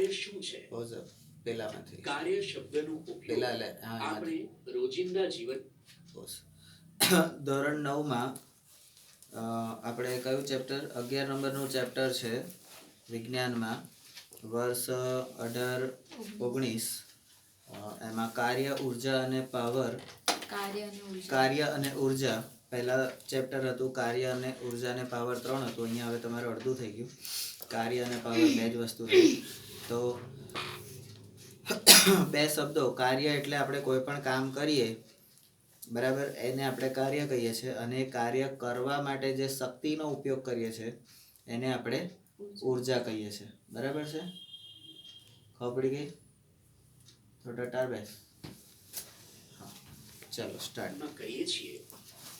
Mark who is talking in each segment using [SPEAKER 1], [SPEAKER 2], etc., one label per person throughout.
[SPEAKER 1] કાર્ય શું છે?
[SPEAKER 2] પેલામાંથી
[SPEAKER 1] કાર્ય શબ્દનો ઉપયોગ આપણે રોજિંદા જીવન
[SPEAKER 2] ધોરણ 9 માં આપણે કયું ચેપ્ટર 11 નંબરનું ચેપ્ટર છે વિજ્ઞાનમાં, વર્ષ 18-19, એમાં કાર્ય, ઉર્જા અને પાવર. કાર્ય અને ઉર્જા પહેલા ચેપ્ટર હતું. કાર્ય અને ઉર્જા અને પાવર 3 હતું. અહીંયા હવે તમારું અડધું થઈ ગયું. કાર્ય અને પાવર બે જ વસ્તુ છે. તો બે શબ્દો, કાર્ય એટલે આપણે કોઈ પણ કામ કરીએ, બરાબર, એને આપણે કાર્ય કહીએ છીએ, અને કાર્ય કરવા માટે જે શક્તિનો ઉપયોગ કરીએ છીએ એને આપણે ઉર્જા કહીએ છીએ. બરાબર છે? ખબર પડી ગઈ? તો ટટાર બેસ. હા, ચાલો સ્ટાર્ટ.
[SPEAKER 1] કહીએ છીએ,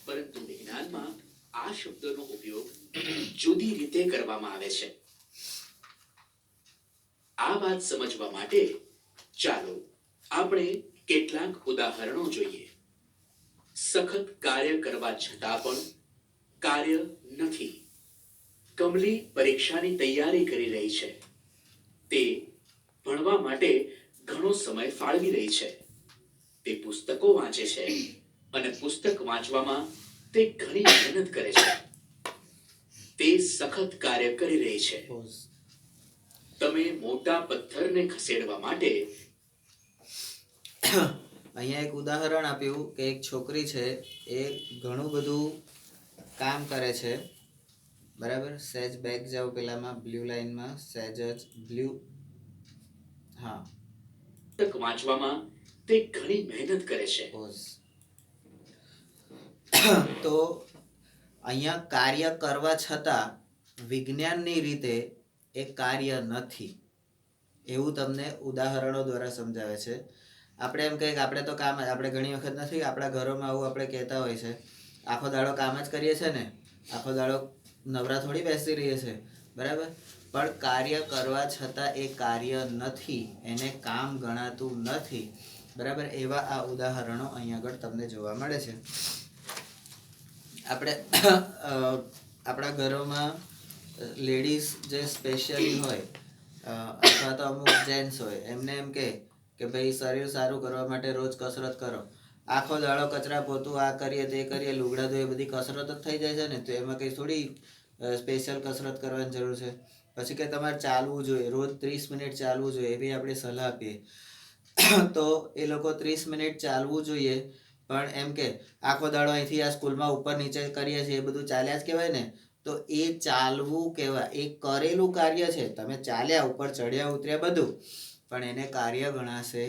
[SPEAKER 1] પરંતુ વિજ્ઞાનમાં આ શબ્દનો ઉપયોગ જુદી રીતે કરવામાં આવે છે. આ વાત સમજવા માટે ચાલો આપણે કેટલાક ઉદાહરણો જોઈએ. સખત કાર્ય કરવા છતાં પણ કાર્ય નથી. કમલી પરીક્ષાની તૈયારી કરી રહી છે. તે ભણવા માટે ઘણો સમય ફાળવી રહી છે. તે પુસ્તકો વાંચે છે અને પુસ્તક વાંચવામાં તે ઘણી મહેનત કરે છે. તે સખત કાર્ય કરી રહી છે. તમે મોટા પથ્થરને ખસેડવા માટે
[SPEAKER 2] અહીંયા એક ઉદાહરણ આપ્યું કે એક છોકરી છે, એ ઘણું બધું કામ કરે છે. બરાબર? સહેજ બેક જાઓ પેલામાં, બ્લુ લાઈનમાં, સહેજ જ બ્લુ. હા,
[SPEAKER 1] પુસ્તક વાંચવામાં તે ઘણી મહેનત કરે છે.
[SPEAKER 2] તો અહીંયા કાર્ય કરવા છતાં વિજ્ઞાનની રીતે એ કાર્ય નથી, એવું તમને ઉદાહરણો દ્વારા સમજાવે છે. આપણે એમ કહીએ કે આપણે તો કામ જ, આપણે ઘણી વખત નથી આપણા ઘરોમાં આવું આપણે કહેતા હોય છે, આખો દાડો કામ જ કરીએ છીએ ને, આખો દાડો નવરા થોડી બેસી રહીએ છીએ. બરાબર? પણ કાર્ય કરવા છતાં એ કાર્ય નથી, એને કામ ગણાતું નથી. બરાબર? એવા આ ઉદાહરણો અહીં આગળ તમને જોવા મળે છે. આપણે આપણા ઘરોમાં લેડીઝ જે સ્પેશિયલી હોય, અથવા તો અમુક જેન્ટ્સ હોય, એમને એમ કે ભાઈ શરીર સારું કરવા માટે રોજ કસરત કરો. આખો દાડો કચરા પોતું આ કરીએ તે કરીએ, લુગડા ધોઈએ, બધી કસરત જ થઈ જાય છે ને, તો એમાં કંઈ થોડી સ્પેશિયલ કસરત કરવાની જરૂર છે. પછી કે તમારે ચાલવું જોઈએ, રોજ 30 મિનિટ ચાલવું જોઈએ, એવી આપણે સલાહ આપીએ. તો એ લોકો 30 મિનિટ ચાલવું જોઈએ, પણ એમ કે આખો દાડો અહીંથી આ સ્કૂલમાં ઉપર નીચે કરીએ છીએ, એ બધું ચાલ્યા જ કહેવાય ને. તો એ ચાલવું કહેવાય, એ કરેલું કાર્ય છે. તમે ચાલ્યા, ઉપર ચડ્યા ઉતર્યા બધું, પણ એને કાર્ય ગણાશે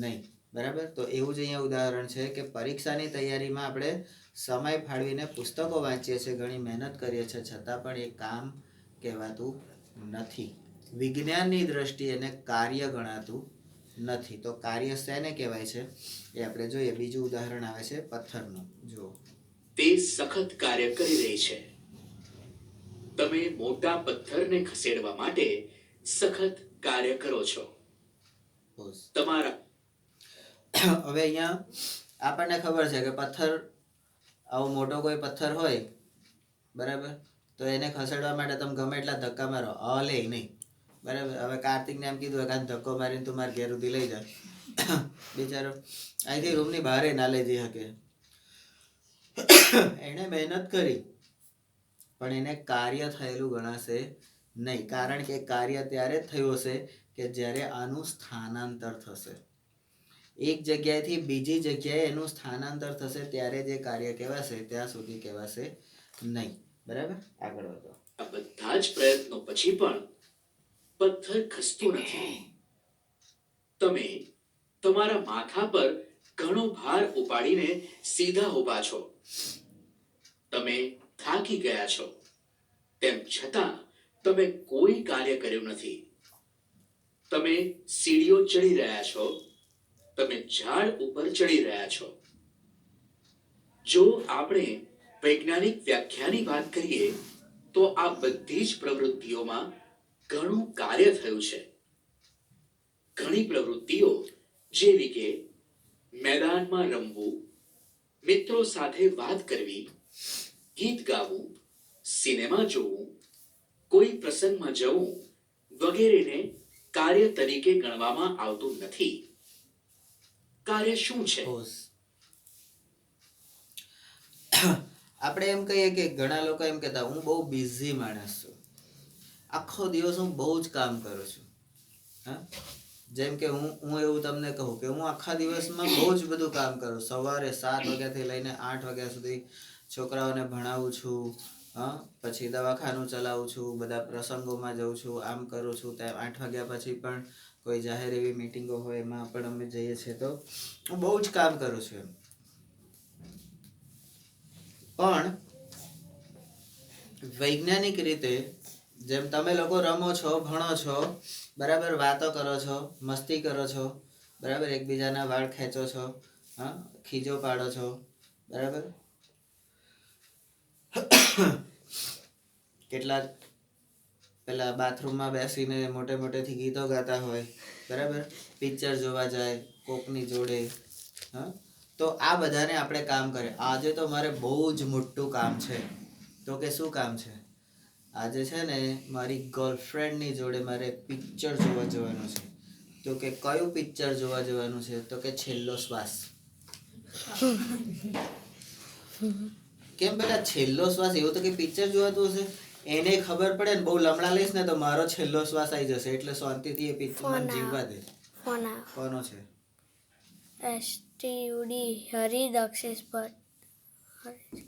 [SPEAKER 2] નહીં. બરાબર? તો એવું જ અહીંયા ઉદાહરણ છે કે પરીક્ષાની તૈયારીમાં આપણે સમય ફાળવીને પુસ્તકો વાંચીએ છીએ, ઘણી મહેનત કરીએ છીએ, છતાં પણ એ કામ કહેવાતું નથી. વિજ્ઞાનની દ્રષ્ટિએ એને કાર્ય ગણાતું નથી. તો કાર્ય શેને કહેવાય છે એ આપણે જોઈએ. બીજું ઉદાહરણ આવે છે પથ્થરનું. જુઓ,
[SPEAKER 1] તે સખત કાર્ય કરી રહી છે. તમે મોટા પથ્થરને ખસેડવા માટે સખત કાર્ય કરો છો. તમારા
[SPEAKER 2] હવે અહીંયા આપણને ખબર છે કે પથ્થર, આવો મોટો કોઈ પથ્થર હોય, બરાબર, તો એને ખસેડવા માટે તમે ગમે એટલા ધક્કા મારો, હલે નહીં. બરાબર? હવે કાર્તિકને એમ કીધું કે ધક્કો મારીને તું મારા ઘેર સુધી લઈ જા, બિચારો અહીંથી રૂમની બહાર ના લઈ જઈ શકે. એને મહેનત કરી, પણ એને કાર્ય થયેલું ગણાશે નહીં. કારણ કે કાર્ય ત્યારે જ થયું હશે કે જ્યારે આનું સ્થાનાંતર થશે. એક જગ્યાએથી બીજી જગ્યાએ એનું સ્થાનાંતર થશે ત્યારે જે કાર્ય કહેવાશે, ત્યાં સુધી કહેવાશે નહીં. બરાબર? આગળ વધો.
[SPEAKER 1] આ બધા જ પ્રયત્નો પછી પણ પથ્થર ખસતો નથી. તમે તમારા માથા પર ઘણો ભાર ઉપાડીને સીધા ઊભા છો. તમે થાકી ગયા છો, તેમ છતાં તમે કોઈ કાર્ય કર્યું નથી. તમે સીડીઓ ચડી રહ્યા છો, તમે ઝાડ ઉપર ચડી રહ્યા છો. જો આપણે વૈજ્ઞાનિક વ્યાખ્યાની વાત કરીએ તો આ બધી જ પ્રવૃત્તિઓમાં ઘણું કાર્ય થયું છે. ઘણી પ્રવૃત્તિઓ જેવી કે મેદાનમાં રમવું, મિત્રો સાથે વાત કરવી, ગીત ગાવું, સિનેમા જોવું, કોઈ પ્રસંગમાં જવું વગેરેને કાર્ય તરીકે ગણવામાં આવતું નથી. કાર્ય શું છે?
[SPEAKER 2] પોઝ. આપણે એમ કહીએ કે ઘણા લોકો એમ કહેતા હું બહુ બિઝી માણસ છું, આખો દિવસ હું બહુ જ કામ કરું છું. હા, જેમ કે હું એવું તમને કહું કે હું આખા દિવસમાં બહુ જ બધું કામ કરું. સવારે 7 વાગ્યાથી લઈને 8 વાગ્યા સુધી છોકરાઓને ભણાવું છું. હા, પછી દવાખાનું ચલાવું છું, બધા પ્રસંગોમાં જઉં છું, આમ કરું છું. ત્યાં 8 વાગ્યા પછી પણ કોઈ જાહેર એવી મિટિંગો હોય એમાં પણ અમે જઈએ છીએ. તો હું બહુ જ કામ કરું છું એમ. પણ વૈજ્ઞાનિક રીતે જેમ તમે લોકો રમો છો, ભણો છો, બરાબર, વાતો કરો છો, મસ્તી કરો છો, બરાબર, એકબીજાના વાળ ખેંચો છો, હા, ખીજો પાડો છો, બરાબર, કેટલાક પેલા બાથરૂમમાં બેસીને મોટે મોટેથી ગીતો ગાતા હોય, બરાબર, પિક્ચર જોવા જાય કોકની જોડે. હા, તો આ બધાને આપણે કામ કરે. આજે તો મારે બહુ જ મોટું કામ છે. તો કે શું કામ છે? આજે છે ને મારી ગર્લફ્રેન્ડની જોડે મારે પિક્ચર જોવા જવાનું છે. તો કે કયું પિક્ચર જોવા જવાનું છે? તો કે છેલ્લો શ્વાસ. કેમ બેટા છેલ્લો શ્વાસ? એવું તો કે પિક્ચર જોવાતું હશે. એને ખબર પડે ને બહુ લમડા લઈશ ને તો મારો છેલ્લો શ્વાસ આવી જશે, એટલે શાંતિથી એ પિક્ચર મને જીવવા દે. કોનો છે?
[SPEAKER 3] STUD હરિ દક્ષેશ ભટ્ટ.